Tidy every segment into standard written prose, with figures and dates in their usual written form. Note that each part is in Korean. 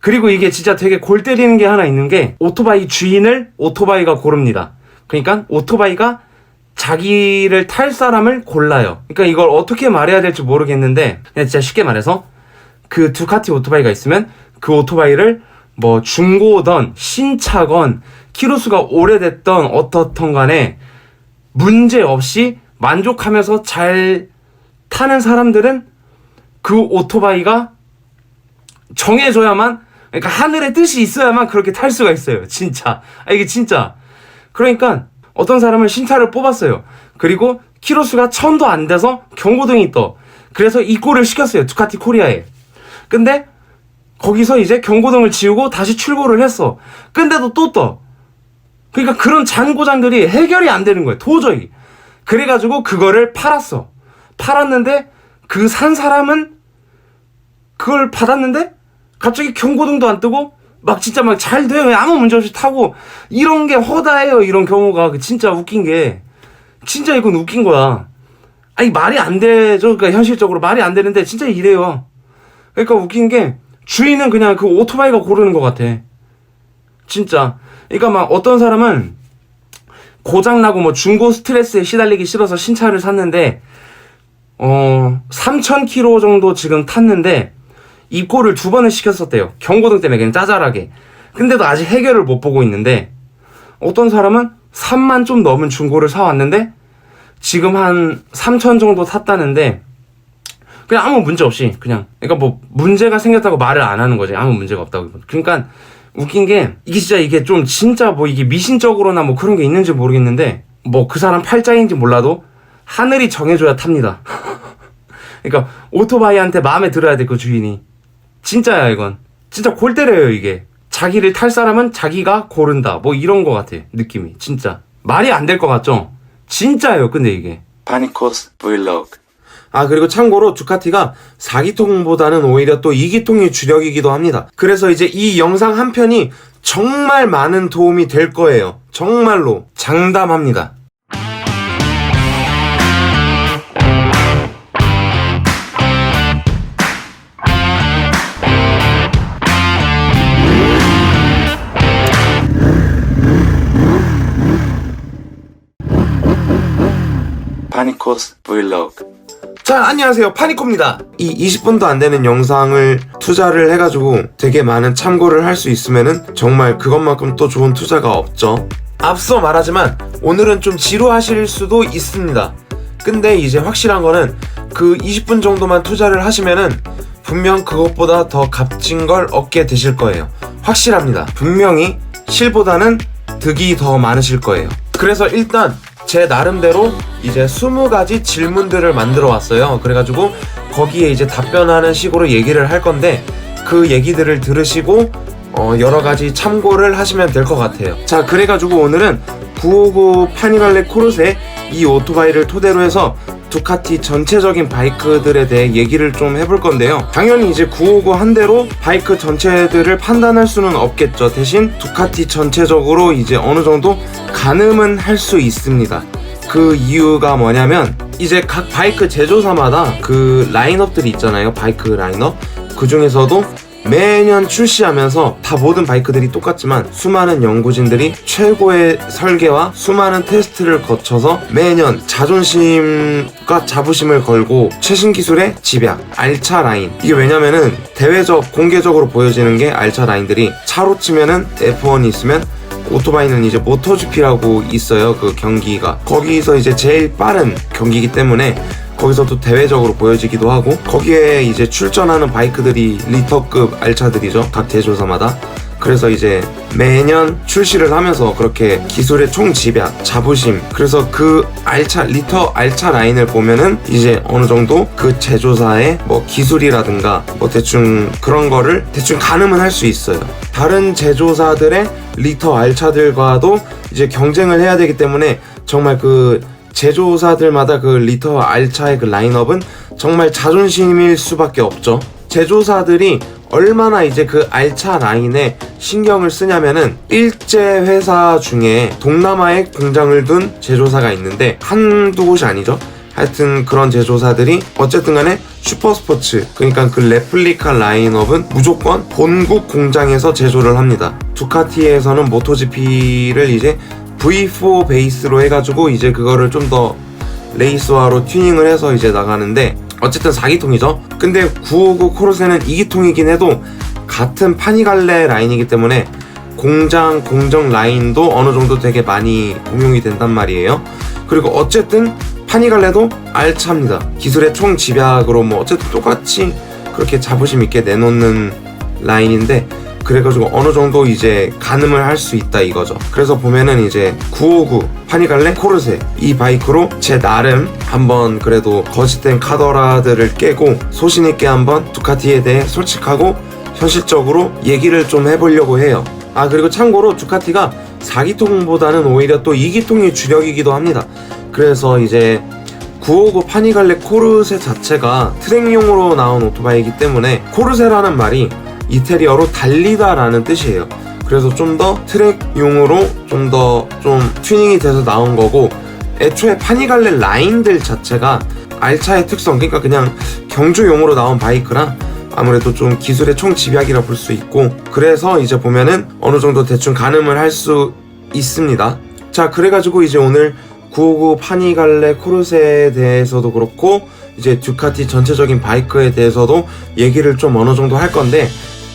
그리고 이게 진짜 되게 골 때리는 게 하나 있는 게 오토바이 주인을 오토바이가 고릅니다. 그러니까 오토바이가 자기를 탈 사람을 골라요. 그러니까 이걸 어떻게 말해야 될지 모르겠는데 그냥 진짜 쉽게 말해서 그 두카티 오토바이가 있으면 그 오토바이를 뭐 중고든 신차건 키로수가 오래됐던 어떻든 간에 문제 없이 만족하면서 잘 타는 사람들은 그 오토바이가 정해줘야만, 그러니까 하늘의 뜻이 있어야만 그렇게 탈 수가 있어요. 진짜. 이게 진짜. 그러니까 어떤 사람은 신차를 뽑았어요. 그리고 키로수가 1000도 안 돼서 경고등이 떠. 그래서 입고를 시켰어요. 두카티 코리아에. 근데 거기서 이제 경고등을 지우고 다시 출고를 했어. 근데도 또 떠. 그러니까 그런 잔고장들이 해결이 안 되는 거예요. 도저히. 그래가지고 그거를 팔았어. 팔았는데 그 산 사람은 그걸 받았는데 갑자기 경고등도 안 뜨고 막 진짜 막 잘 돼요. 아무 문제 없이 타고 이런 게 허다해요. 이런 경우가 진짜 웃긴 게 진짜 이건 웃긴 거야. 아니 말이 안 되죠. 그러니까 현실적으로 말이 안 되는데 진짜 이래요. 그러니까 웃긴 게 주인은 그냥 그 오토바이가 고르는 것 같아. 진짜. 그러니까 막 어떤 사람은 고장나고 뭐 중고 스트레스에 시달리기 싫어서 신차를 샀는데 3000km 정도 지금 탔는데 입고를 2번을 시켰었대요. 경고등 때문에 그냥 짜잘하게. 근데도 아직 해결을 못 보고 있는데 어떤 사람은 3만 좀 넘은 중고를 사왔는데 지금 한 3000 정도 탔다는데 그냥 아무 문제 없이 그냥, 그러니까 뭐 문제가 생겼다고 말을 안 하는 거지. 아무 문제가 없다고. 그러니까 웃긴 게 이게 진짜 이게 좀 진짜 뭐 이게 미신적으로나 뭐 그런 게 있는지 모르겠는데 뭐 그 사람 팔자인지 몰라도 하늘이 정해줘야 탑니다. 그러니까 오토바이한테 마음에 들어야 돼. 그 주인이. 진짜야 이건. 진짜 골 때려요 이게. 자기를 탈 사람은 자기가 고른다. 뭐 이런 거 같아 느낌이. 진짜 말이 안 될 것 같죠? 진짜예요. 근데 이게 파니코스 브이로그. 그리고 참고로 두카티가 4기통보다는 오히려 또 2기통이 주력이기도 합니다. 그래서 이제 이 영상 한 편이 정말 많은 도움이 될 거예요. 정말로 장담합니다. 파니코스 브이로그. 자, 안녕하세요. 파니코입니다. 이 20분도 안 되는 영상을 투자를 해가지고 되게 많은 참고를 할 수 있으면은 정말 그것만큼 또 좋은 투자가 없죠. 앞서 말하지만 오늘은 좀 지루하실 수도 있습니다. 근데 이제 확실한 거는 그 20분 정도만 투자를 하시면은 분명 그것보다 더 값진 걸 얻게 되실 거예요. 확실합니다. 분명히 실보다는 득이 더 많으실 거예요. 그래서 일단 제 나름대로 이제 20가지 질문들을 만들어 왔어요. 그래가지고 거기에 이제 답변하는 식으로 얘기를 할 건데 그 얘기들을 들으시고 여러가지 참고를 하시면 될 것 같아요. 자, 그래가지고 오늘은 959 파니갈레 코르세 이 오토바이를 토대로 해서 두카티 전체적인 바이크들에 대해 얘기를 좀 해볼 건데요. 당연히 이제 959 한 대로 바이크 전체들을 판단할 수는 없겠죠. 대신 두카티 전체적으로 이제 어느 정도 가늠은 할 수 있습니다. 그 이유가 뭐냐면 이제 각 바이크 제조사마다 그 라인업들이 있잖아요. 바이크 라인업. 그 중에서도 매년 출시하면서 다 모든 바이크들이 똑같지만 수많은 연구진들이 최고의 설계와 수많은 테스트를 거쳐서 매년 자존심과 자부심을 걸고 최신 기술의 집약, 알차 라인. 이게 왜냐면은 대외적, 공개적으로 보여지는 게 알차 라인들이 차로 치면은 F1이 있으면 오토바이는 이제 모토GP라고 있어요. 그 경기가. 거기서 이제 제일 빠른 경기이기 때문에 거기서도 대외적으로 보여지기도 하고 거기에 이제 출전하는 바이크들이 리터급 알차들이죠. 각 제조사마다. 그래서 이제 매년 출시를 하면서 그렇게 기술의 총집약, 자부심, 그래서 그 리터 알차 라인을 보면은 이제 어느 정도 그 제조사의 뭐 기술이라든가 뭐 대충 그런 거를 대충 가늠은 할 수 있어요. 다른 제조사들의 리터 알차들과도 이제 경쟁을 해야 되기 때문에 정말 그 제조사들마다 그 리터 알차의 그 라인업은 정말 자존심일 수밖에 없죠. 제조사들이 얼마나 이제 그 알차 라인에 신경을 쓰냐면은 일제 회사 중에 동남아에 공장을 둔 제조사가 있는데 한두 곳이 아니죠. 하여튼 그런 제조사들이 어쨌든 간에 슈퍼스포츠, 그러니까 그 레플리카 라인업은 무조건 본국 공장에서 제조를 합니다. 두카티에서는 모토GP를 이제 V4 베이스로 해가지고 이제 그거를 좀 더 레이스화로 튜닝을 해서 이제 나가는데, 어쨌든 4기통이죠. 근데 959 코르세는 2기통이긴 해도 같은 파니갈레 라인이기 때문에 공장 공정 라인도 어느 정도 되게 많이 공용이 된단 말이에요. 그리고 어쨌든 파니갈레도 알차입니다. 기술의 총 집약으로 뭐 어쨌든 똑같이 그렇게 자부심 있게 내놓는 라인인데, 그래가지고 어느 정도 이제 가늠을 할 수 있다 이거죠. 그래서 보면은 이제 959 파니갈레 코르세 이 바이크로 제 나름 한번 그래도 거짓된 카더라들을 깨고 소신있게 한번 두카티에 대해 솔직하고 현실적으로 얘기를 좀 해보려고 해요. 아, 그리고 참고로 두카티가 4기통보다는 오히려 또 2기통이 주력이기도 합니다. 그래서 이제 959 파니갈레 코르세 자체가 트랙용으로 나온 오토바이이기 때문에 코르세라는 말이 이태리어로 달리다 라는 뜻이에요. 그래서 좀 더 트랙용으로 좀 더 튜닝이 돼서 나온 거고, 애초에 파니갈레 라인들 자체가 알차의 특성, 그러니까 그냥 경주용으로 나온 바이크라 아무래도 좀 기술의 총 집약이라 볼 수 있고, 그래서 이제 보면은 어느 정도 대충 가늠을 할 수 있습니다. 자, 그래가지고 이제 오늘 959 파니갈레 코르세에 대해서도 그렇고 이제 두카티 전체적인 바이크에 대해서도 얘기를 좀 어느 정도 할 건데,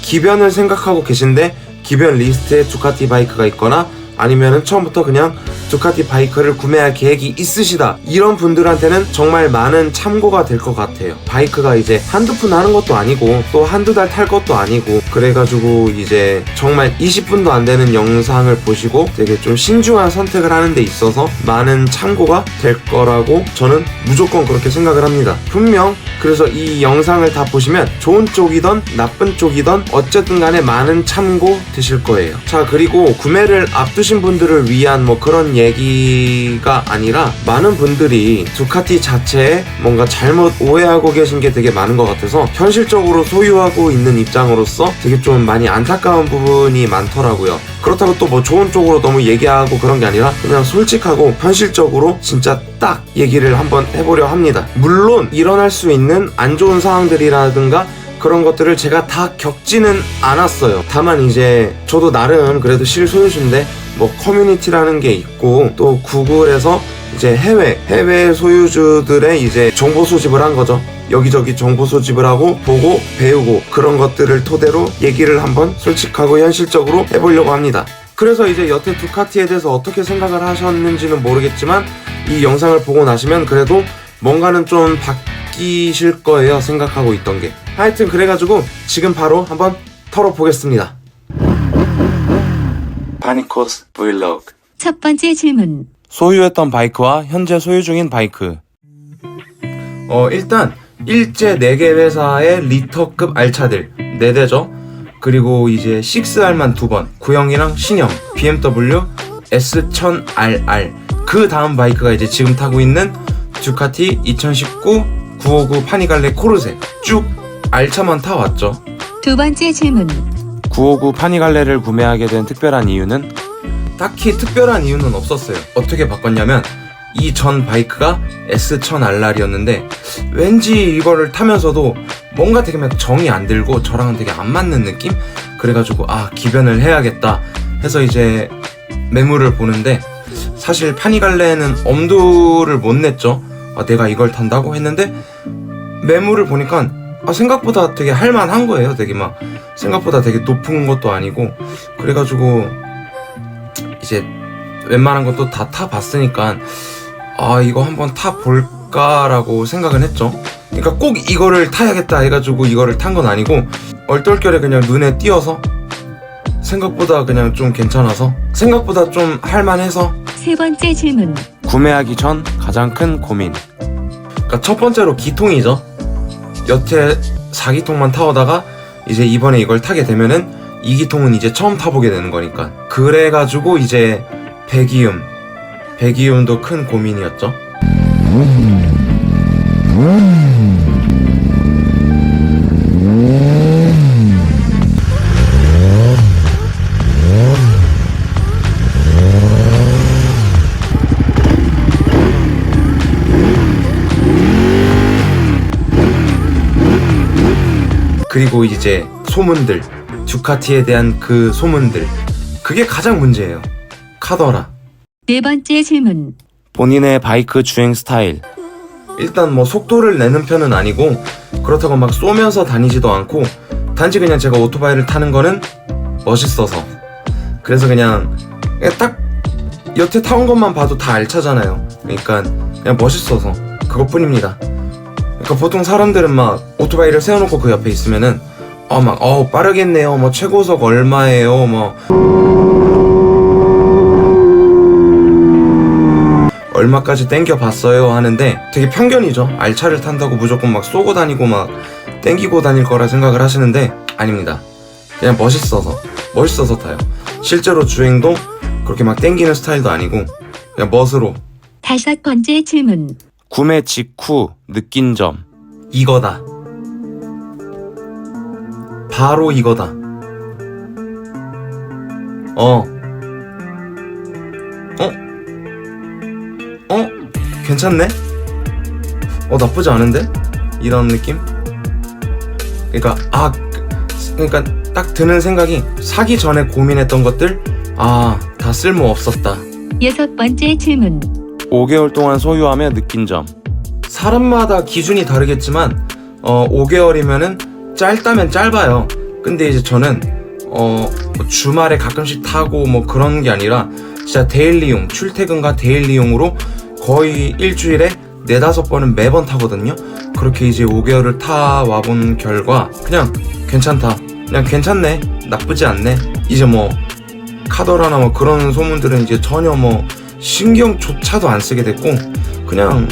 기변을 생각하고 계신데 기변 리스트에 두카티 바이크가 있거나 아니면은 처음부터 그냥 두카티 바이크를 구매할 계획이 있으시다, 이런 분들한테는 정말 많은 참고가 될 것 같아요. 바이크가 이제 한두 푼 하는 것도 아니고 또 한두 달 탈 것도 아니고, 그래가지고 이제 정말 20분도 안 되는 영상을 보시고 되게 좀 신중한 선택을 하는 데 있어서 많은 참고가 될 거라고 저는 무조건 그렇게 생각을 합니다. 분명 그래서 이 영상을 다 보시면 좋은 쪽이던 나쁜 쪽이던 어쨌든 간에 많은 참고 되실 거예요. 자, 그리고 구매를 앞두신 분들을 위한 뭐 그런 얘기가 아니라, 많은 분들이 두카티 자체에 뭔가 잘못 오해하고 계신 게 되게 많은 것 같아서 현실적으로 소유하고 있는 입장으로서 되게 좀 많이 안타까운 부분이 많더라고요. 그렇다고 또 뭐 좋은 쪽으로 너무 얘기하고 그런 게 아니라 그냥 솔직하고 현실적으로 진짜 딱 얘기를 한번 해보려 합니다. 물론 일어날 수 있는 안 좋은 상황들이라든가 그런 것들을 제가 다 겪지는 않았어요. 다만 이제 저도 나름 그래도 실소유주인데 뭐 커뮤니티라는 게 있고, 또 구글에서 이제 해외 소유주들의 이제 정보 소집을 한 거죠. 여기저기 정보 소집을 하고 보고 배우고 그런 것들을 토대로 얘기를 한번 솔직하고 현실적으로 해보려고 합니다. 그래서 이제 여태 두카티에 대해서 어떻게 생각을 하셨는지는 모르겠지만 이 영상을 보고 나시면 그래도 뭔가는 좀 바뀌실 거예요, 생각하고 있던 게. 하여튼 그래가지고 지금 바로 한번 털어보겠습니다. Panicos Vlog. 첫 번째 질문. 소유했던 바이크와 현재 소유 중인 바이크. 일단 일제 4개 회사의 리터급 알차들 4대죠. 그리고 이제 6R만 2번, 구형이랑 신형 BMW S1000RR. 그 다음 바이크가 이제 지금 타고 있는 두카티 2019 959 파니갈레 코르세. 쭉 알차만 타왔죠. 두 번째 질문. 959 파니갈레를 구매하게 된 특별한 이유는? 딱히 특별한 이유는 없었어요. 어떻게 바꿨냐면 이 전 바이크가 S1000RR이었는데 왠지 이거를 타면서도 뭔가 되게 막 정이 안 들고 저랑은 되게 안 맞는 느낌? 그래가지고 기변을 해야겠다 해서 이제 매물을 보는데, 사실 파니갈레는 엄두를 못 냈죠. 내가 이걸 탄다고 했는데 매물을 보니까 생각보다 되게 할만한 거예요. 되게 막 생각보다 되게 높은 것도 아니고, 그래가지고 이제 웬만한 것도 다 타봤으니까 이거 한번 타볼까라고 생각은 했죠. 그러니까 꼭 이거를 타야겠다 해가지고 이거를 탄 건 아니고 얼떨결에 그냥 눈에 띄어서 생각보다 그냥 좀 괜찮아서, 생각보다 좀 할만해서. 세 번째 질문. 구매하기 전 가장 큰 고민. 그러니까 첫 번째로 기통이죠. 여태 4기통만 타오다가 이제 이번에 이걸 타게 되면은 2기통은 이제 처음 타보게 되는 거니까. 그래가지고 이제 배기음도 큰 고민이었죠. 그리고 이제 소문들, 듀카티에 대한 그 소문들, 그게 가장 문제예요. 카더라. 네 번째 질문. 본인의 바이크 주행 스타일. 일단 뭐 속도를 내는 편은 아니고 그렇다고 막 쏘면서 다니지도 않고 단지 그냥 제가 오토바이를 타는 거는 멋있어서, 그래서 그냥 딱 여태 타온 것만 봐도 다 알차잖아요. 그러니까 그냥 멋있어서 그것뿐입니다. 그러니까 보통 사람들은 막 오토바이를 세워놓고 그 옆에 있으면은 빠르겠네요, 뭐 최고속 얼마예요, 뭐 얼마까지 땡겨봤어요 하는데 되게 편견이죠. 알차를 탄다고 무조건 막 쏘고 다니고 막 땡기고 다닐 거라 생각을 하시는데 아닙니다. 그냥 멋있어서 타요. 실제로 주행도 그렇게 막 땡기는 스타일도 아니고 그냥 멋으로. 다섯 번째 질문. 구매 직후 느낀 점. 이거다. 바로 이거다. 괜찮네? 나쁘지 않은데? 이런 느낌? 그러니까 딱 드는 생각이, 사기 전에 고민했던 것들 다 쓸모 없었다. 여섯 번째 질문. 5개월 동안 소유하며 느낀 점. 사람마다 기준이 다르겠지만 5개월이면은 짧다면 짧아요. 근데 이제 저는 뭐 주말에 가끔씩 타고 뭐 그런 게 아니라 진짜 데일리용, 출퇴근과 데일리용으로 거의 일주일에 4-5번은 매번 타거든요. 그렇게 이제 5개월을 타와본 결과 그냥 괜찮다, 그냥 괜찮네, 나쁘지 않네. 이제 뭐 카더라나 뭐 그런 소문들은 이제 전혀 뭐 신경조차도 안 쓰게 됐고 그냥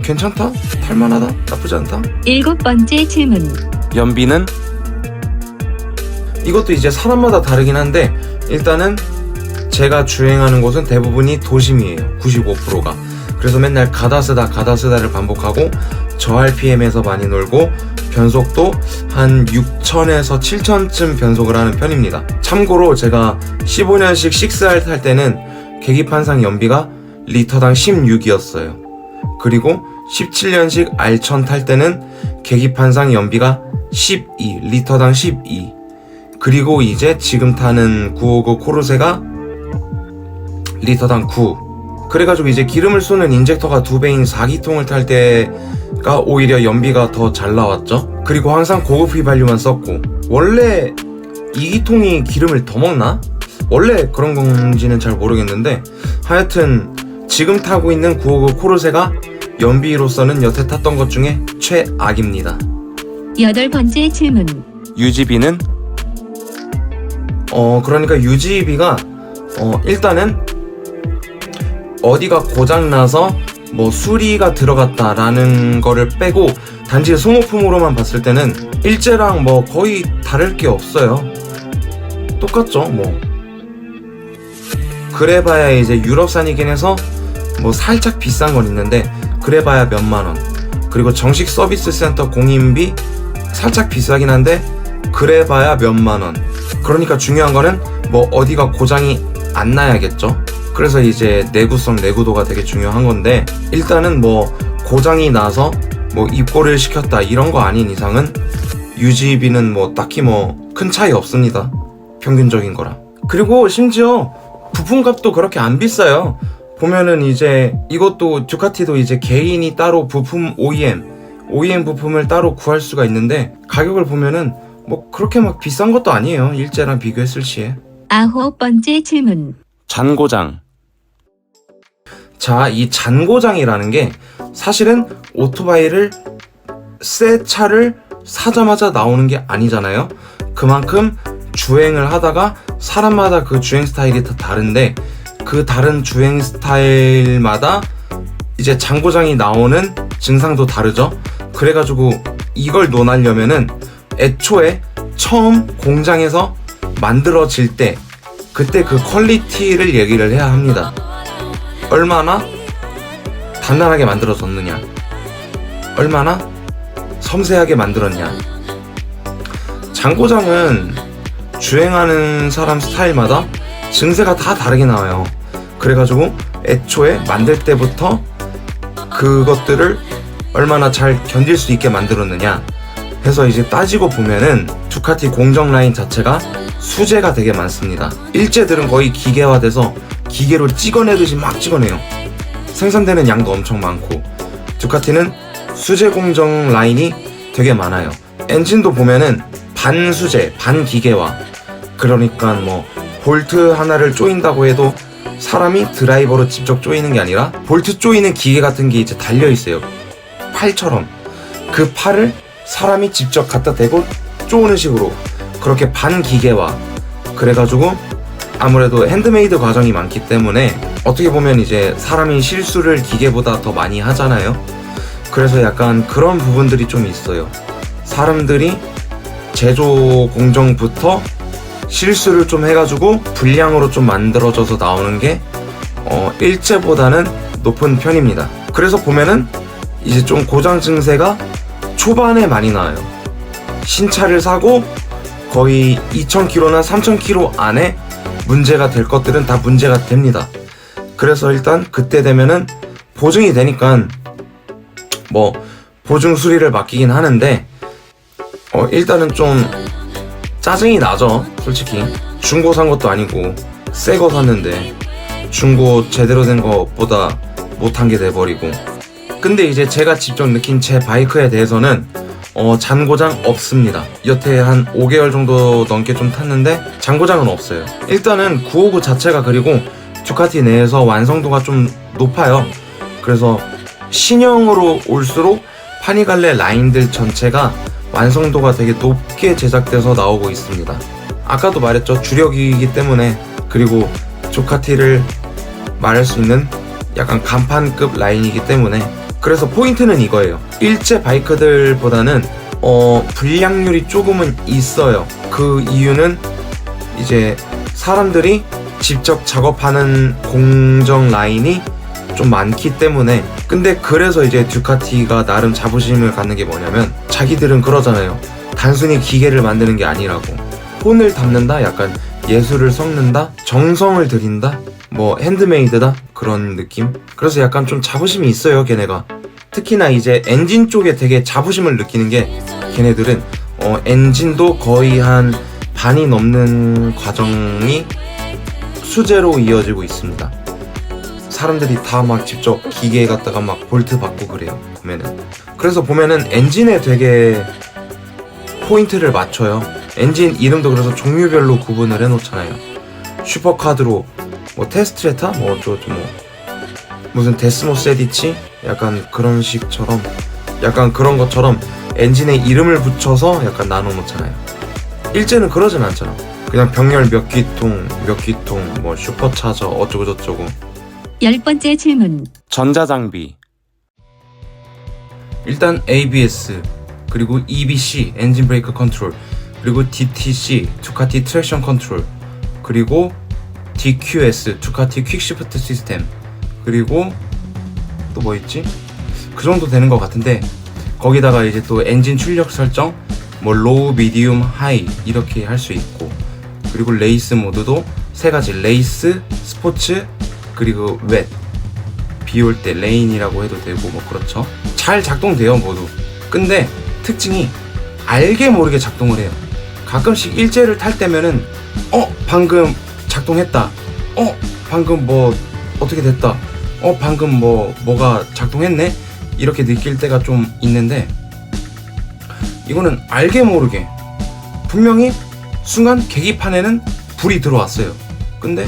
괜찮다, 탈만하다, 나쁘지 않다. 일곱 번째 질문. 연비는? 이것도 이제 사람마다 다르긴 한데 일단은 제가 주행하는 곳은 대부분이 도심이에요. 95%가. 그래서 맨날 가다 쓰다를 반복하고 저 RPM에서 많이 놀고 변속도 한 6,000에서 7,000쯤 변속을 하는 편입니다. 참고로 제가 15년식 6R 탈 때는 계기판상 연비가 리터당 16이었어요. 그리고 17년식 R1000 탈 때는 계기판상 연비가 12, 리터당 12. 그리고 이제 지금 타는 959 코르세가 리터당 9. 그래가지고 이제 기름을 쏘는 인젝터가 2배인 4기통을 탈 때가 오히려 연비가 더 잘 나왔죠. 그리고 항상 고급 휘발유만 썼고, 원래 2기통이 기름을 더 먹나? 원래 그런 건지는 잘 모르겠는데 하여튼 지금 타고 있는 959 코르세가 연비로서는 여태 탔던 것 중에 최악입니다. 여덟 번째 질문. 유지비는? 그러니까 유지비가 일단은 어디가 고장나서 뭐 수리가 들어갔다라는 거를 빼고 단지 소모품으로만 봤을 때는 일제랑 뭐 거의 다를 게 없어요. 똑같죠 뭐. 그래봐야 이제 유럽산이긴 해서 뭐 살짝 비싼 건 있는데 그래봐야 몇만원. 그리고 정식 서비스 센터 공인비 살짝 비싸긴 한데 그래봐야 몇만원. 그러니까 중요한 거는 뭐 어디가 고장이 안 나야겠죠. 그래서 이제 내구성, 내구도가 되게 중요한 건데 일단은 뭐 고장이 나서 뭐 입고를 시켰다 이런 거 아닌 이상은 유지비는 뭐 딱히 뭐 큰 차이 없습니다. 평균적인 거라. 그리고 심지어 부품값도 그렇게 안 비싸요. 보면은 이제 이것도 듀카티도 이제 개인이 따로 부품 OEM 부품을 따로 구할 수가 있는데 가격을 보면은 뭐 그렇게 막 비싼 것도 아니에요. 일제랑 비교했을 시에. 아홉 번째 질문. 잔고장. 자, 이 잔고장이라는 게 사실은 오토바이를 새 차를 사자마자 나오는 게 아니잖아요. 그만큼 주행을 하다가 사람마다 그 주행 스타일이 다 다른데 그 다른 주행 스타일마다 이제 잔고장이 나오는 증상도 다르죠. 그래가지고 이걸 논하려면은 애초에 처음 공장에서 만들어질 때 그때 그 퀄리티를 얘기를 해야 합니다. 얼마나 단단하게 만들어졌느냐, 얼마나 섬세하게 만들었냐. 잔고장은 주행하는 사람 스타일마다 증세가 다 다르게 나와요. 그래가지고 애초에 만들 때부터 그것들을 얼마나 잘 견딜 수 있게 만들었느냐, 해서 이제 따지고 보면은 두카티 공정 라인 자체가 수제가 되게 많습니다. 일제들은 거의 기계화돼서 기계로 찍어내듯이 막 찍어내요. 생산되는 양도 엄청 많고, 두카티는 수제 공정 라인이 되게 많아요. 엔진도 보면은 반수제, 반기계화. 그러니까 뭐 볼트 하나를 조인다고 해도 사람이 드라이버로 직접 조이는 게 아니라 볼트 조이는 기계 같은 게 이제 달려 있어요. 팔처럼. 그 팔을 사람이 직접 갖다 대고 쪼는 식으로 그렇게 반기계화. 그래가지고 아무래도 핸드메이드 과정이 많기 때문에 어떻게 보면 이제 사람이 실수를 기계보다 더 많이 하잖아요. 그래서 약간 그런 부분들이 좀 있어요. 사람들이 제조 공정부터 실수를 좀 해가지고 불량으로 좀 만들어져서 나오는 게 일제보다는 높은 편입니다. 그래서 보면은 이제 좀 고장 증세가 초반에 많이 나와요. 신차를 사고 거의 2000km나 3000km 안에 문제가 될 것들은 다 문제가 됩니다. 그래서 일단 그때 되면은 보증이 되니까 뭐 보증 수리를 맡기긴 하는데 일단은 좀 짜증이 나죠. 솔직히 중고 산 것도 아니고 새 거 샀는데 중고 제대로 된 것보다 못한 게 돼버리고. 근데 이제 제가 직접 느낀 제 바이크에 대해서는 잔고장 없습니다. 여태 한 5개월 정도 넘게 좀 탔는데 잔고장은 없어요. 일단은 959 자체가, 그리고 두카티 내에서 완성도가 좀 높아요. 그래서 신형으로 올수록 파니갈레 라인들 전체가 완성도가 되게 높게 제작돼서 나오고 있습니다. 아까도 말했죠. 주력이기 때문에. 그리고 두카티를 말할 수 있는 약간 간판급 라인이기 때문에. 그래서 포인트는 이거예요. 일제 바이크들보다는 불량률이 조금은 있어요. 그 이유는 이제 사람들이 직접 작업하는 공정 라인이 좀 많기 때문에. 근데 그래서 이제 두카티가 나름 자부심을 갖는 게 뭐냐면, 자기들은 그러잖아요. 단순히 기계를 만드는 게 아니라고. 혼을 담는다? 약간 예술을 섞는다? 정성을 들인다? 뭐 핸드메이드다? 그런 느낌? 그래서 약간 좀 자부심이 있어요, 걔네가. 특히나 이제 엔진 쪽에 되게 자부심을 느끼는 게, 걔네들은 엔진도 거의 한 반이 넘는 과정이 수제로 이어지고 있습니다. 사람들이 다 막 직접 기계에 갖다가 막 볼트 받고 그래요, 보면은. 그래서 보면은 엔진에 되게 포인트를 맞춰요. 엔진 이름도 그래서 종류별로 구분을 해놓잖아요. 슈퍼카드로 뭐 테스트레타, 뭐 어쩌고 뭐 무슨 데스모 세디치, 약간 그런 식처럼, 약간 그런 것처럼 엔진에 이름을 붙여서 약간 나눠놓잖아요. 일제는 그러진 않잖아. 그냥 병렬 몇 기통 뭐 슈퍼차저 어쩌고 저쩌고. 10번째 질문. 전자장비. 일단 ABS, 그리고 EBC 엔진 브레이크 컨트롤, 그리고 DTC 두카티 트랙션 컨트롤, 그리고 DQS 두카티 퀵시프트 시스템, 그리고 또 뭐 있지? 그 정도 되는 것 같은데, 거기다가 이제 또 엔진 출력 설정, 뭐 로우, 미디움, 하이 이렇게 할 수 있고, 그리고 레이스 모드도 세 가지, 레이스, 스포츠, 그리고 웻, 비 올 때 레인이라고 해도 되고 뭐 그렇죠. 잘 작동돼요 모두. 근데 특징이 알게 모르게 작동을 해요. 가끔씩 일제를 탈 때면은 방금 작동했다, 방금 뭐 어떻게 됐다, 방금 뭐가 작동했네, 이렇게 느낄 때가 좀 있는데, 이거는 알게 모르게 분명히 순간 계기판에는 불이 들어왔어요. 근데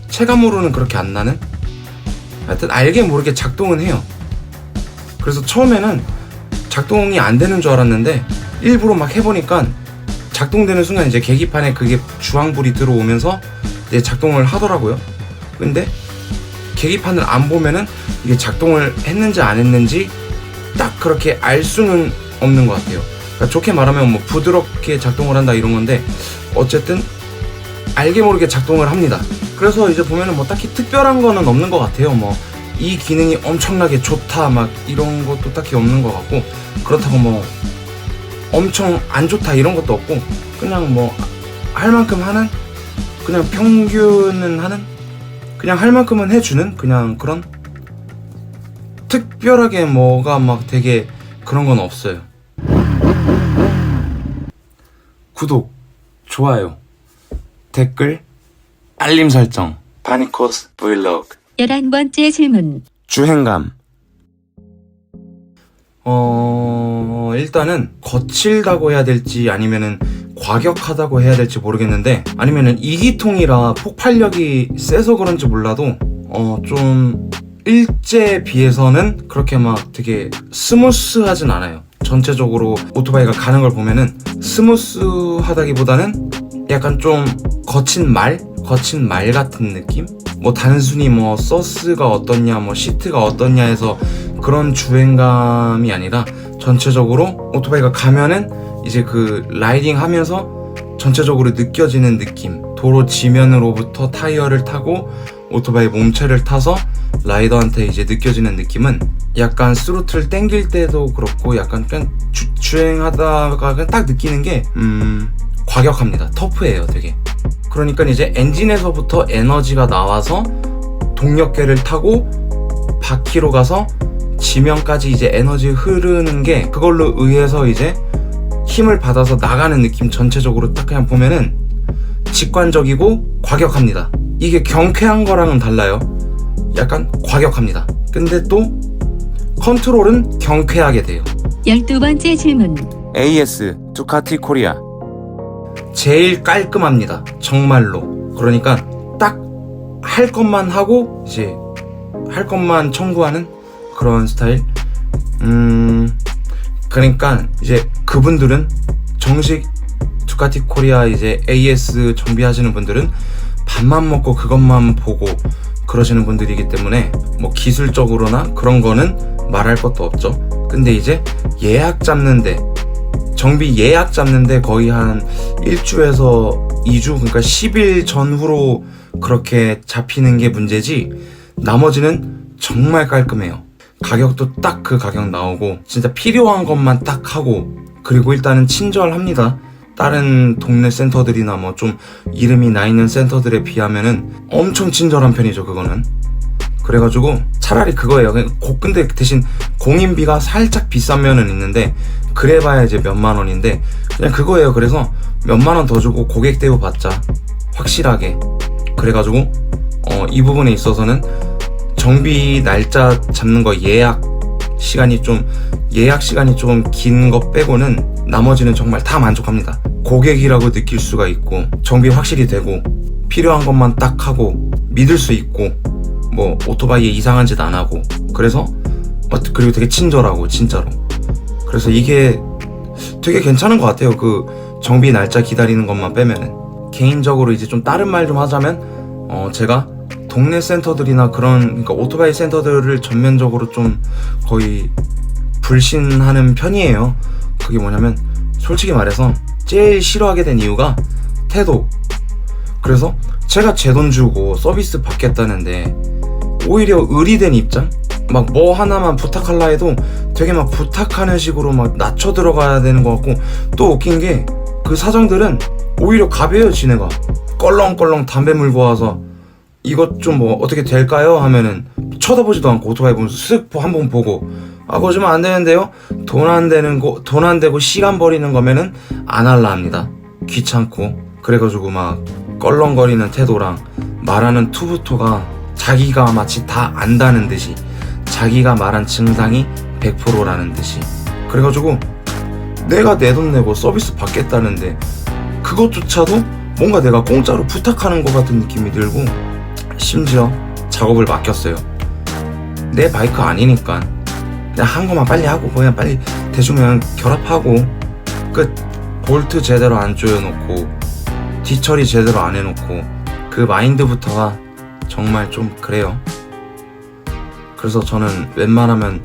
체감으로는 그렇게 안 나는? 하여튼 알게 모르게 작동은 해요. 그래서 처음에는 작동이 안 되는 줄 알았는데 일부러 막 해보니까 작동되는 순간 이제 계기판에 그게 주황불이 들어오면서 이제 작동을 하더라고요. 근데 계기판을 안 보면은 이게 작동을 했는지 안 했는지 딱 그렇게 알 수는 없는 것 같아요. 그러니까 좋게 말하면 뭐 부드럽게 작동을 한다 이런 건데, 어쨌든 알게 모르게 작동을 합니다. 그래서 이제 보면은 뭐 딱히 특별한 거는 없는 것 같아요. 뭐 이 기능이 엄청나게 좋다 막 이런 것도 딱히 없는 것 같고, 그렇다고 뭐 엄청 안 좋다 이런 것도 없고, 그냥 뭐 할 만큼 하는, 그냥 평균은 하는, 그냥 할 만큼은 해주는 그냥 그런, 특별하게 뭐가 막 되게 그런 건 없어요. 구독, 좋아요, 댓글, 알림 설정. Panicos Vlog. 11번째 질문. 주행감. 일단은 거칠다고 해야 될지 아니면은 과격하다고 해야 될지 모르겠는데, 아니면은 2기통이라 폭발력이 세서 그런지 몰라도 좀 일제에 비해서는 그렇게 막 되게 스무스하진 않아요. 전체적으로 오토바이가 가는 걸 보면은 스무스하다기보다는 약간 좀 거친 말 같은 느낌? 뭐 단순히 뭐 서스가 어떻냐, 뭐 시트가 어떻냐 해서 그런 주행감이 아니라 전체적으로 오토바이가 가면은 이제 그 라이딩 하면서 전체적으로 느껴지는 느낌, 도로 지면으로부터 타이어를 타고 오토바이 몸체를 타서 라이더한테 이제 느껴지는 느낌은 약간 스로틀 땡길 때도 그렇고 약간 그냥 주행하다가 그냥 딱 느끼는 게 과격합니다. 터프해요 되게. 그러니까 이제 엔진에서부터 에너지가 나와서 동력계를 타고 바퀴로 가서 지면까지 이제 에너지 흐르는 게 그걸로 의해서 이제 힘을 받아서 나가는 느낌, 전체적으로 딱 그냥 보면은 직관적이고 과격합니다. 이게 경쾌한 거랑은 달라요. 약간 과격합니다. 근데 또 컨트롤은 경쾌하게 돼요. 12번째 질문. AS 두카티 코리아. 제일 깔끔합니다. 정말로. 그러니까 딱 할 것만 하고 이제 할 것만 청구하는 그런 스타일. 그러니까 이제 그분들은 정식 두카티 코리아 이제 AS 정비하시는 분들은 밥만 먹고 그것만 보고 그러시는 분들이기 때문에 뭐 기술적으로나 그런 거는 말할 것도 없죠. 근데 이제 예약 잡는데, 정비 예약 잡는데 거의 한 1주에서 2주, 그러니까 10일 전후로 그렇게 잡히는 게 문제지, 나머지는 정말 깔끔해요. 가격도 딱 그 가격 나오고 진짜 필요한 것만 딱 하고, 그리고 일단은 친절합니다. 다른 동네 센터들이나 뭐 좀 이름이 나 있는 센터들에 비하면은 엄청 친절한 편이죠 그거는. 그래가지고 차라리 그거예요. 근데 대신 공인비가 살짝 비싼 면은 있는데 그래봐야 이제 몇만 원인데 그냥 그거예요. 그래서 몇만 원 더 주고 고객 대우 받자, 확실하게. 그래가지고 이 부분에 있어서는 정비 날짜 잡는 거 예약 시간이 좀 긴 거 빼고는 나머지는 정말 다 만족합니다. 고객이라고 느낄 수가 있고, 정비 확실히 되고, 필요한 것만 딱 하고, 믿을 수 있고, 뭐 오토바이에 이상한 짓 안 하고, 그래서 그리고 되게 친절하고 진짜로. 그래서 이게 되게 괜찮은 것 같아요. 그 정비 날짜 기다리는 것만 빼면은. 개인적으로 이제 좀 다른 말 좀 하자면 제가 동네 센터들이나 그러니까 오토바이 센터들을 전면적으로 좀 거의 불신하는 편이에요. 그게 뭐냐면 솔직히 말해서 제일 싫어하게 된 이유가 태도. 그래서 제가 제 돈 주고 서비스 받겠다는데 오히려 의리된 입장? 막 뭐 하나만 부탁할라 해도 되게 막 부탁하는 식으로 막 낮춰 들어가야 되는 것 같고, 또 웃긴 게 그 사장들은 오히려 가벼워요. 지네가 껄렁껄렁 담배 물고 와서 이것 좀 뭐 어떻게 될까요? 하면은 쳐다보지도 않고 오토바이 보면서 쓱 한번 보고, 아 그러시면 안 되는데요? 돈 안 되고 시간 버리는 거면은 안 할라 합니다. 귀찮고. 그래가지고 막 껄렁거리는 태도랑 말하는 투부토가 자기가 마치 다 안다는 듯이, 자기가 말한 증상이 100%라는 듯이. 그래가지고 내가 내 돈 내고 서비스 받겠다는데 그것조차도 뭔가 내가 공짜로 부탁하는 것 같은 느낌이 들고, 심지어 작업을 맡겼어요. 내 바이크 아니니까 그냥 한 거만 빨리 하고 그냥 빨리 대주면 결합하고 끝. 볼트 제대로 안 조여놓고 뒤처리 제대로 안 해놓고 그 마인드부터가 정말 좀 그래요. 그래서 저는 웬만하면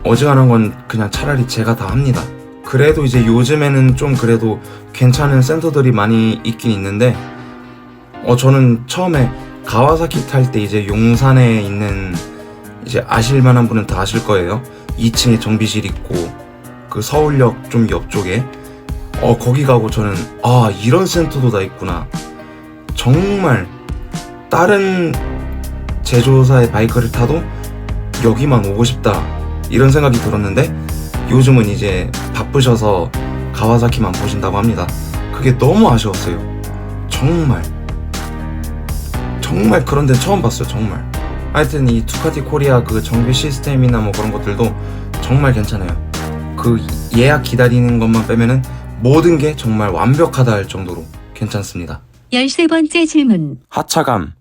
어지간한 건 그냥 차라리 제가 다 합니다. 그래도 이제 요즘에는 좀 그래도 괜찮은 센터들이 많이 있긴 있는데, 저는 처음에 가와사키 탈 때 이제 용산에 있는, 이제 아실만한 분은 다 아실 거예요. 2층에 정비실 있고 그 서울역 좀 옆쪽에 거기 가고 저는 이런 센터도 다 있구나. 정말 다른 제조사의 바이크를 타도 여기만 오고 싶다 이런 생각이 들었는데, 요즘은 이제 바쁘셔서 가와사키만 보신다고 합니다. 그게 너무 아쉬웠어요. 정말 그런 데는 처음 봤어요. 정말. 하여튼 이 두카티 코리아 그 정비 시스템이나 뭐 그런 것들도 정말 괜찮아요. 그 예약 기다리는 것만 빼면은 모든 게 정말 완벽하다 할 정도로 괜찮습니다. 13번째 질문. 하차감.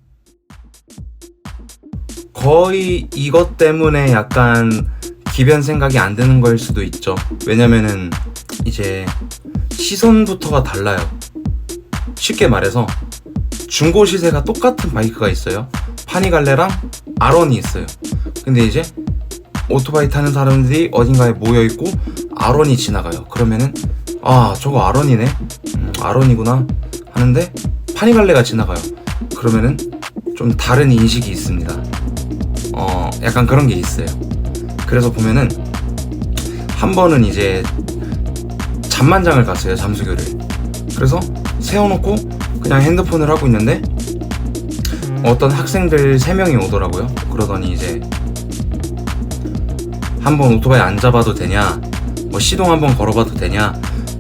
거의 이것 때문에 약간 기변 생각이 안 드는 거일 수도 있죠. 왜냐면은 이제 시선부터가 달라요. 쉽게 말해서 중고 시세가 똑같은 바이크가 있어요. 파니갈레랑 아론이 있어요. 근데 이제 오토바이 타는 사람들이 어딘가에 모여있고 아론이 지나가요. 그러면은 아 저거 아론이네, 아론이구나 하는데 파니갈레가 지나가요. 그러면은 좀 다른 인식이 있습니다. 약간 그런 게 있어요. 그래서 보면은 한 번은 이제 잠만장을 갔어요. 잠수교를. 그래서 세워놓고 그냥 핸드폰을 하고 있는데 어떤 학생들 3명이 오더라고요. 그러더니 이제 한번 오토바이 안 잡아도 되냐, 뭐 시동 한번 걸어봐도 되냐,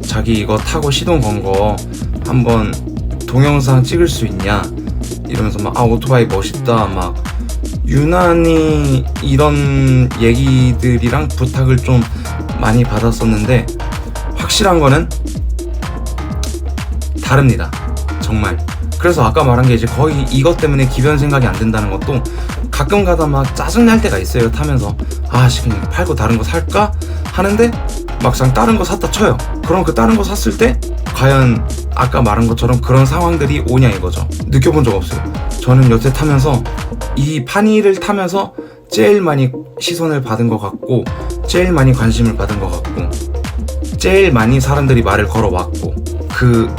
자기 이거 타고 시동 건 거 한번 동영상 찍을 수 있냐 이러면서 막 아 오토바이 멋있다 막 유난히 이런 얘기들이랑 부탁을 좀 많이 받았었는데 확실한 거는 다릅니다. 정말. 그래서 아까 말한 게 이제 거의 이것 때문에 기변 생각이 안 든다는 것도 가끔 가다 막 짜증날 때가 있어요. 타면서 아 그냥 팔고 다른 거 살까 하는데 막상 다른 거 샀다 쳐요. 그럼 그 다른 거 샀을 때 과연 아까 말한 것처럼 그런 상황들이 오냐 이거죠. 느껴본 적 없어요. 저는 여태 타면서 이 파니를 타면서 제일 많이 시선을 받은 것 같고 제일 많이 관심을 받은 것 같고 제일 많이 사람들이 말을 걸어왔고 그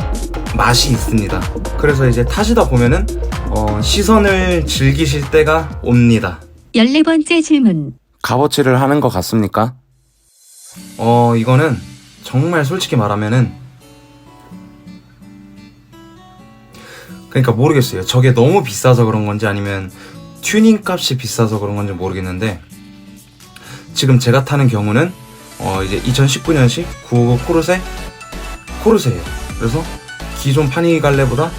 맛이 있습니다. 그래서 이제 타시다 보면은 시선을 즐기실 때가 옵니다. 14번째 질문. 값어치를 하는 것 같습니까? 이거는 정말 솔직히 말하면은 그러니까 모르겠어요. 저게 너무 비싸서 그런 건지 아니면 튜닝 값이 비싸서 그런 건지 모르겠는데 지금 제가 타는 경우는 이제 2019년식 999 코르세예요. 그래서 기존 파니갈레보다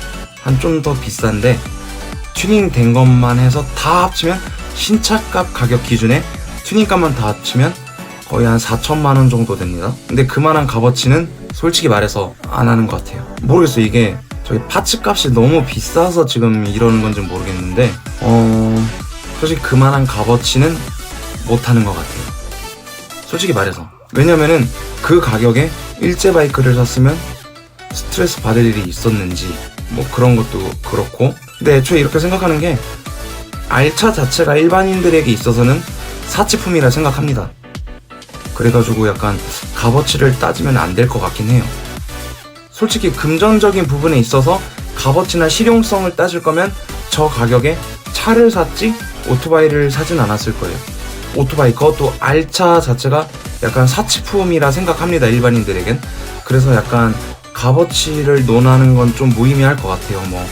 한 좀 더 비싼데 튜닝 된 것만 해서 다 합치면 신차값 가격 기준에 튜닝값만 다 합치면 거의 한 4천만 원 정도 됩니다. 근데 그만한 값어치는 솔직히 말해서 안 하는 것 같아요. 모르겠어요. 이게 저기 파츠 값이 너무 비싸서 지금 이러는 건지 모르겠는데 솔직히 그만한 값어치는 못 하는 것 같아요. 솔직히 말해서. 왜냐면은 그 가격에 일제 바이크를 샀으면 스트레스 받을 일이 있었는지 뭐 그런 것도 그렇고 근데 애초에 이렇게 생각하는 게 알차 자체가 일반인들에게 있어서는 사치품이라 생각합니다. 그래가지고 약간 값어치를 따지면 안 될 것 같긴 해요. 솔직히 금전적인 부분에 있어서 값어치나 실용성을 따질 거면 저 가격에 차를 샀지 오토바이를 사진 않았을 거예요. 오토바이 그것도 알차 자체가 약간 사치품이라 생각합니다. 일반인들에겐. 그래서 약간 값어치를 논하는 건 좀 무의미할 것 같아요. 뭐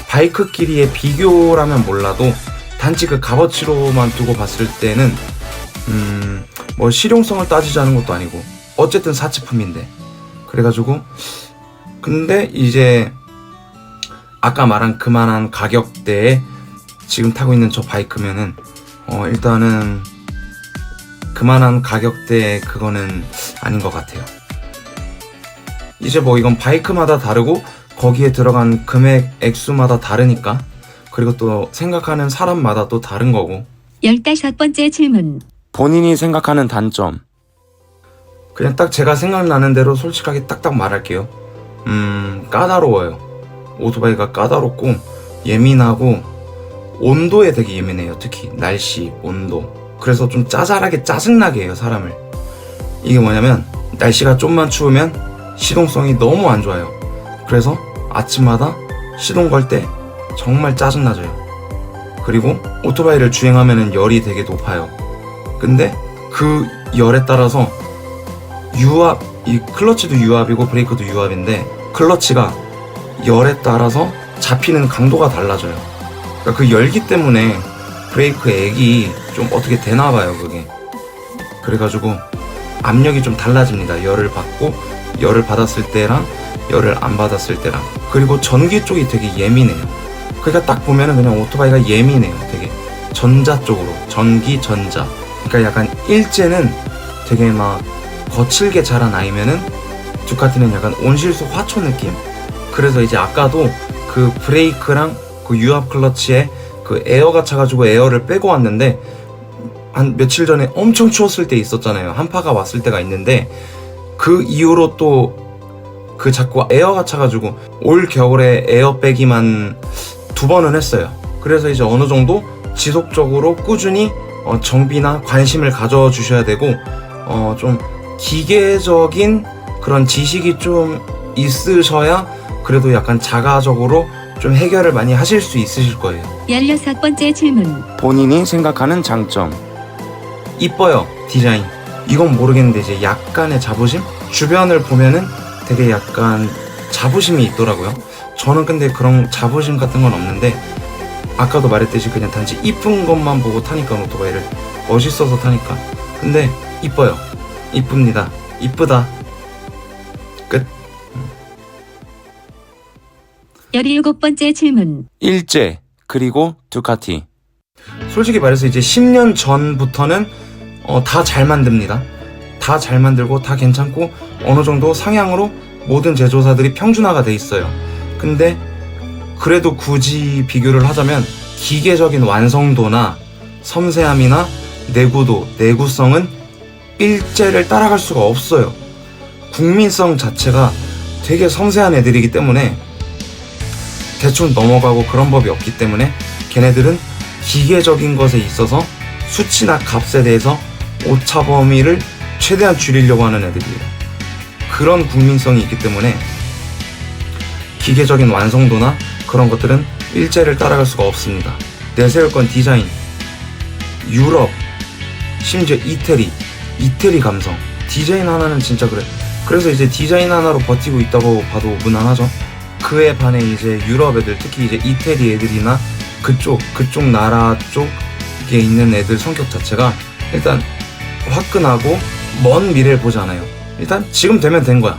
바이크끼리의 비교라면 몰라도 단지 그 값어치로만 두고 봤을 때는 뭐 실용성을 따지자는 것도 아니고 어쨌든 사치품인데 그래가지고 근데 이제 아까 말한 그만한 가격대에 지금 타고 있는 저 바이크면은 일단은 그만한 가격대 그거는 아닌 것 같아요. 이제 뭐 이건 바이크마다 다르고 거기에 들어간 금액 액수마다 다르니까 그리고 또 생각하는 사람마다 또 다른 거고 15번째 질문. 본인이 생각하는 단점 그냥 딱 제가 생각나는 대로 솔직하게 딱딱 말할게요. 까다로워요. 오토바이가 까다롭고 예민하고 온도에 되게 예민해요. 특히 날씨, 온도. 그래서 좀 짜잘하게 짜증나게 해요 사람을. 이게 뭐냐면 날씨가 좀만 추우면 시동성이 너무 안 좋아요. 그래서 아침마다 시동 걸 때 정말 짜증나져요. 그리고 오토바이를 주행하면 열이 되게 높아요. 근데 그 열에 따라서 유압, 이 클러치도 유압이고 브레이크도 유압인데 클러치가 열에 따라서 잡히는 강도가 달라져요. 그러니까 그 열기 때문에 브레이크 액이 좀 어떻게 되나봐요 그게. 그래가지고 압력이 좀 달라집니다. 열을 받고 열을 받았을 때랑 열을 안 받았을 때랑. 그리고 전기 쪽이 되게 예민해요. 그러니까 딱 보면은 그냥 오토바이가 예민해요. 되게 전자 쪽으로, 전기, 전자. 그러니까 약간 일제는 되게 막 거칠게 자란 아이면은 두카티는 약간 온실속 화초 느낌? 그래서 이제 아까도 그 브레이크랑 그 유압 클러치에 그 에어가 차가지고 에어를 빼고 왔는데, 한 며칠 전에 엄청 추웠을 때 있었잖아요. 한파가 왔을 때가 있는데, 그 이후로 또 그 자꾸 에어가 차가지고 올 겨울에 에어 빼기만 2번은 했어요. 그래서 이제 어느 정도 지속적으로 꾸준히 정비나 관심을 가져주셔야 되고, 좀 기계적인 그런 지식이 좀 있으셔야 그래도 약간 자가적으로 좀 해결을 많이 하실 수 있으실 거예요. 16번째 질문. 본인이 생각하는 장점. 이뻐요, 디자인. 이건 모르겠는데 이제 약간의 자부심? 주변을 보면은 되게 약간 자부심이 있더라고요. 저는 근데 그런 자부심 같은 건 없는데, 아까도 말했듯이 그냥 단지 이쁜 것만 보고 타니까, 오토바이를 멋있어서 타니까. 근데 이뻐요. 이쁩니다. 이쁘다. 끝. 17번째 질문. 일제 그리고 두카티. 솔직히 말해서 이제 10년 전부터는 다 잘 만듭니다. 다 잘 만들고 다 괜찮고 어느 정도 상향으로 모든 제조사들이 평준화가 돼 있어요. 근데 그래도 굳이 비교를 하자면 기계적인 완성도나 섬세함이나 내구도, 내구성은 일제를 따라갈 수가 없어요. 국민성 자체가 되게 섬세한 애들이기 때문에 대충 넘어가고 그런 법이 없기 때문에 걔네들은 기계적인 것에 있어서 수치나 값에 대해서 오차 범위를 최대한 줄이려고 하는 애들이에요. 그런 국민성이 있기 때문에 기계적인 완성도나 그런 것들은 일제를 따라갈 수가 없습니다. 내세울 건 디자인, 유럽, 심지어 이태리 감성. 디자인 하나는 진짜 그래. 그래서 이제 디자인 하나로 버티고 있다고 봐도 무난하죠. 그에 반해 이제 유럽 애들, 특히 이제 이태리 애들이나 그쪽 나라 쪽에 있는 애들 성격 자체가 일단 화끈하고 먼 미래를 보지 않아요. 일단 지금 되면 된 거야.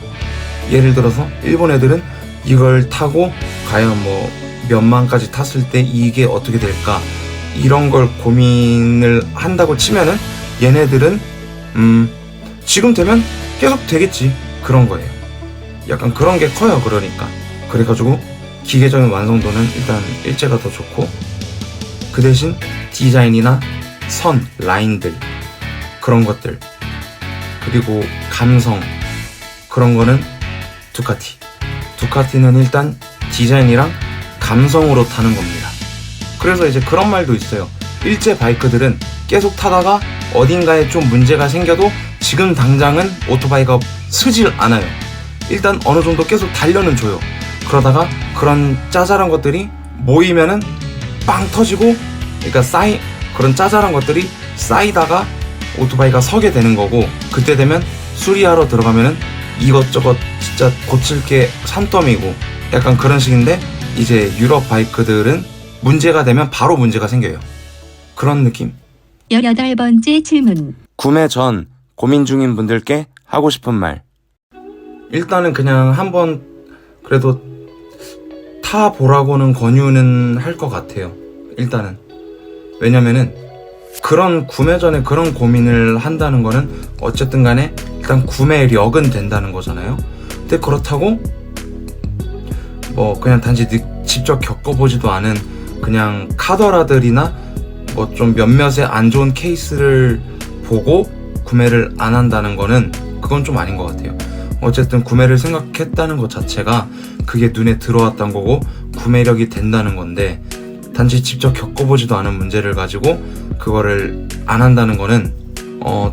예를 들어서 일본 애들은 이걸 타고 과연 뭐 몇만까지 탔을 때 이게 어떻게 될까, 이런 걸 고민을 한다고 치면은 얘네들은 지금 되면 계속 되겠지, 그런 거예요. 약간 그런 게 커요. 그러니까 그래가지고 기계적인 완성도는 일단 일제가 더 좋고, 그 대신 디자인이나 선, 라인들, 그런 것들, 그리고 감성, 그런 거는 두카티는 일단 디자인이랑 감성으로 타는 겁니다. 그래서 이제 그런 말도 있어요. 일제 바이크들은 계속 타다가 어딘가에 좀 문제가 생겨도 지금 당장은 오토바이가 쓰질 않아요. 일단 어느 정도 계속 달려는 줘요. 그러다가 그런 짜잘한 것들이 모이면은 빵 터지고, 그러니까 그런 짜잘한 것들이 쌓이다가 오토바이가 서게 되는 거고, 그때 되면 수리하러 들어가면은 이것저것 진짜 고칠 게 산더미고, 약간 그런 식인데, 이제 유럽 바이크들은 문제가 되면 바로 문제가 생겨요. 그런 느낌? 18번째 질문. 구매 전 고민 중인 분들께 하고 싶은 말. 일단은 그냥 한번 그래도 타보라고는 권유는 할 것 같아요. 일단은. 왜냐면은 그런 구매 전에 그런 고민을 한다는 거는 어쨌든 간에 일단 구매력은 된다는 거잖아요. 근데 그렇다고 뭐 그냥 단지 직접 겪어보지도 않은 그냥 카더라들이나 뭐 좀 몇몇의 안 좋은 케이스를 보고 구매를 안 한다는 거는 그건 좀 아닌 것 같아요. 어쨌든 구매를 생각했다는 것 자체가 그게 눈에 들어왔던 거고 구매력이 된다는 건데, 단지 직접 겪어보지도 않은 문제를 가지고 그거를 안 한다는 거는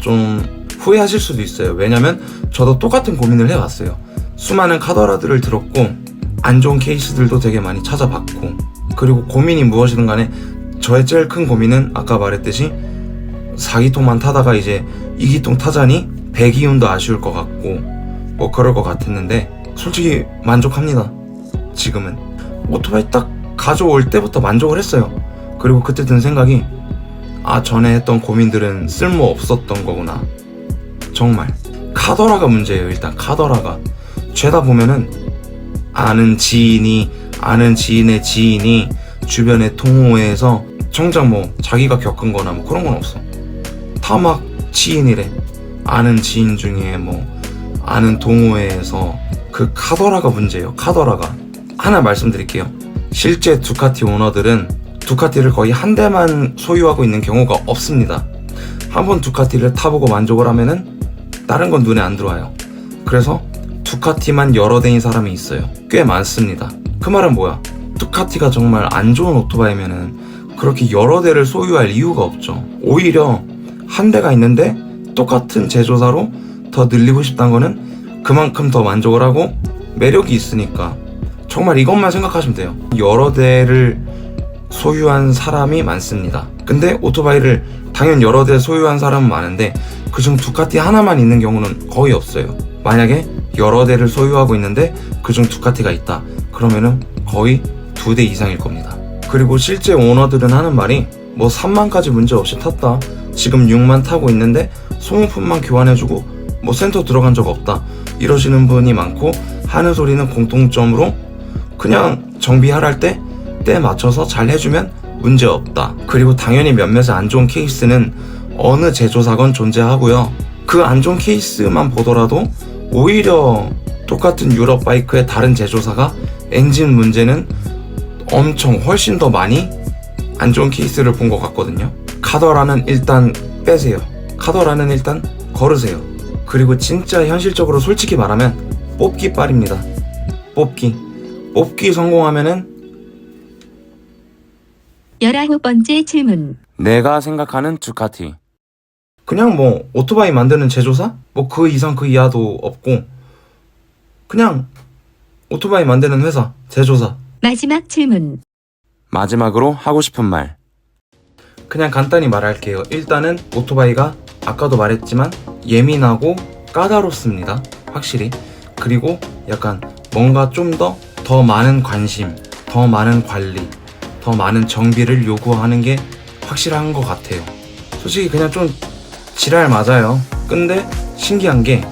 좀 후회하실 수도 있어요. 왜냐면 저도 똑같은 고민을 해왔어요. 수많은 카더라들을 들었고 안 좋은 케이스들도 되게 많이 찾아봤고, 그리고 고민이 무엇이든 간에 저의 제일 큰 고민은 아까 말했듯이 4기통만 타다가 이제 2기통 타자니 배기운도 아쉬울 것 같고 뭐 그럴 것 같았는데, 솔직히 만족합니다. 지금은 오토바이 딱 가져올 때부터 만족을 했어요. 그리고 그때 든 생각이, 전에 했던 고민들은 쓸모 없었던 거구나. 정말 카더라가 문제예요. 일단 카더라가 죄다 보면은 아는 지인이 아는 지인의 지인이 주변에 통호해서 정작 뭐 자기가 겪은 거나 뭐 그런 건 없어. 다 막 지인이래. 아는 지인 중에 뭐 아는 동호회에서 그 카더라가 문제예요. 카더라가. 하나 말씀드릴게요. 실제 두카티 오너들은 두카티를 거의 한 대만 소유하고 있는 경우가 없습니다. 한번 두카티를 타보고 만족을 하면은 다른 건 눈에 안 들어와요. 그래서 두카티만 여러 대인 사람이 있어요. 꽤 많습니다. 그 말은 뭐야? 두카티가 정말 안 좋은 오토바이면은 그렇게 여러 대를 소유할 이유가 없죠. 오히려 한 대가 있는데 똑같은 제조사로 더 늘리고 싶다는 거는 그만큼 더 만족을 하고 매력이 있으니까. 정말 이것만 생각하시면 돼요. 여러 대를 소유한 사람이 많습니다. 근데 오토바이를 당연 여러 대 소유한 사람은 많은데 그중 두카티 하나만 있는 경우는 거의 없어요. 만약에 여러 대를 소유하고 있는데 그중 두카티가 있다. 그러면은 거의 2대 이상일 겁니다. 그리고 실제 오너들은 하는 말이 뭐 3만까지 문제없이 탔다. 지금 6만 타고 있는데 소모품만 교환해주고 뭐 센터 들어간 적 없다. 이러시는 분이 많고 하는 소리는 공통점으로 그냥 정비할 때 때 맞춰서 잘 해주면 문제 없다. 그리고 당연히 몇몇의 안 좋은 케이스는 어느 제조사건 존재하고요. 그 안 좋은 케이스만 보더라도 오히려 똑같은 유럽 바이크의 다른 제조사가 엔진 문제는 엄청 훨씬 더 많이 안 좋은 케이스를 본 것 같거든요. 카더라는 일단 빼세요. 카더라는 일단 걸으세요. 그리고 진짜 현실적으로 솔직히 말하면 뽑기 빨입니다. 뽑기 성공하면은 19번째 질문. 내가 생각하는 두카티 그냥 뭐 오토바이 만드는 제조사? 뭐 그 이상 그 이하도 없고 그냥 오토바이 만드는 회사, 제조사. 마지막 질문. 마지막으로 하고 싶은 말 그냥 간단히 말할게요. 일단은 오토바이가 아까도 말했지만 예민하고 까다롭습니다. 확실히. 그리고 약간 뭔가 좀 더 많은 관심, 더 많은 관리, 더 많은 정비를 요구하는 게 확실한 것 같아요. 솔직히 그냥 좀 지랄 맞아요. 근데 신기한 게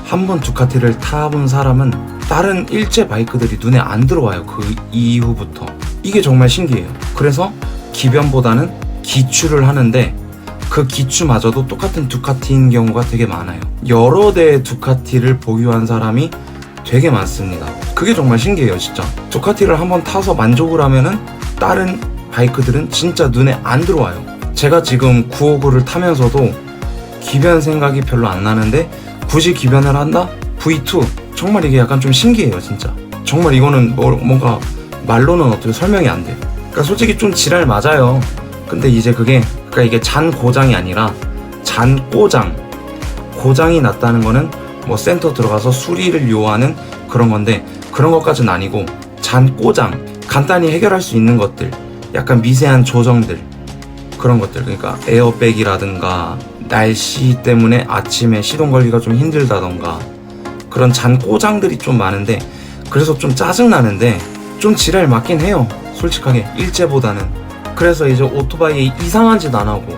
한 번 두카티를 타본 사람은 다른 일제 바이크들이 눈에 안 들어와요. 그 이후부터. 이게 정말 신기해요. 그래서 기변보다는 기추를 하는데 그 기추마저도 똑같은 두카티인 경우가 되게 많아요. 여러 대의 두카티를 보유한 사람이 되게 많습니다. 그게 정말 신기해요, 진짜. 두카티를 한번 타서 만족을 하면은 다른 바이크들은 진짜 눈에 안 들어와요. 제가 지금 959를 타면서도 기변 생각이 별로 안 나는데 굳이 기변을 한다? V2. 정말 이게 약간 좀 신기해요, 진짜. 정말 이거는 뭔가 말로는 어떻게 설명이 안 돼요. 그러니까 솔직히 좀 지랄 맞아요. 근데 이제 그러니까 이게 잔 고장이 아니라 잔 꼬장. 고장이 났다는 거는 뭐 센터 들어가서 수리를 요하는 그런 건데 그런 것까지는 아니고 잔 꼬장. 간단히 해결할 수 있는 것들. 약간 미세한 조정들. 그런 것들. 그러니까 에어백이라든가 날씨 때문에 아침에 시동 걸기가 좀 힘들다던가 그런 잔 꼬장들이 좀 많은데 그래서 좀 짜증나는데 좀 지랄 맞긴 해요. 솔직하게 일제보다는. 그래서 이제 오토바이에 이상한 짓 안 하고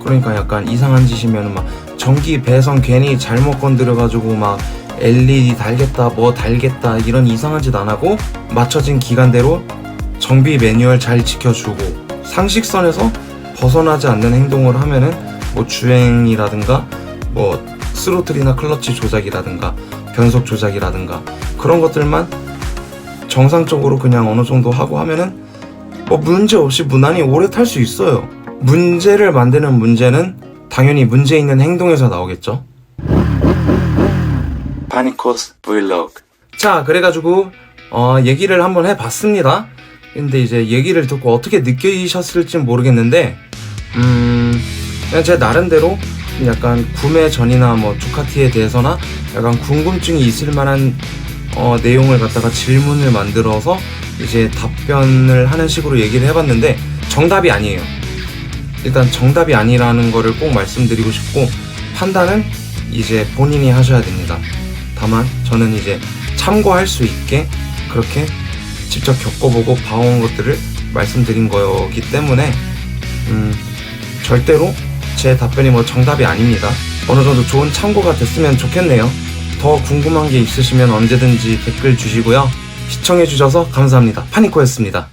그러니까 약간 이상한 짓이면 막 전기 배선 괜히 잘못 건드려가지고 막 LED 달겠다 뭐 달겠다 이런 이상한 짓 안 하고 맞춰진 기간대로 정비 매뉴얼 잘 지켜주고 상식선에서 벗어나지 않는 행동을 하면은 뭐 주행이라든가 뭐 스로틀이나 클러치 조작이라든가 변속 조작이라든가 그런 것들만 정상적으로 그냥 어느 정도 하고 하면은 뭐 문제 없이 무난히 오래 탈 수 있어요. 문제를 만드는 문제는 당연히 문제 있는 행동에서 나오겠죠. 파니코스 브이로그. 자, 그래가지고 얘기를 한번 해봤습니다. 근데 이제 얘기를 듣고 어떻게 느끼셨을진 모르겠는데 그냥 제 나름대로 약간 구매 전이나 뭐 두카티에 대해서나 약간 궁금증이 있을 만한 내용을 갖다가 질문을 만들어서 이제 답변을 하는 식으로 얘기를 해봤는데 정답이 아니에요. 일단 정답이 아니라는 거를 꼭 말씀드리고 싶고 판단은 이제 본인이 하셔야 됩니다. 다만 저는 이제 참고할 수 있게 그렇게 직접 겪어보고 봐온 것들을 말씀드린 거기 때문에 절대로 제 답변이 뭐 정답이 아닙니다. 어느 정도 좋은 참고가 됐으면 좋겠네요. 더 궁금한 게 있으시면 언제든지 댓글 주시고요. 시청해주셔서 감사합니다. 파니코였습니다.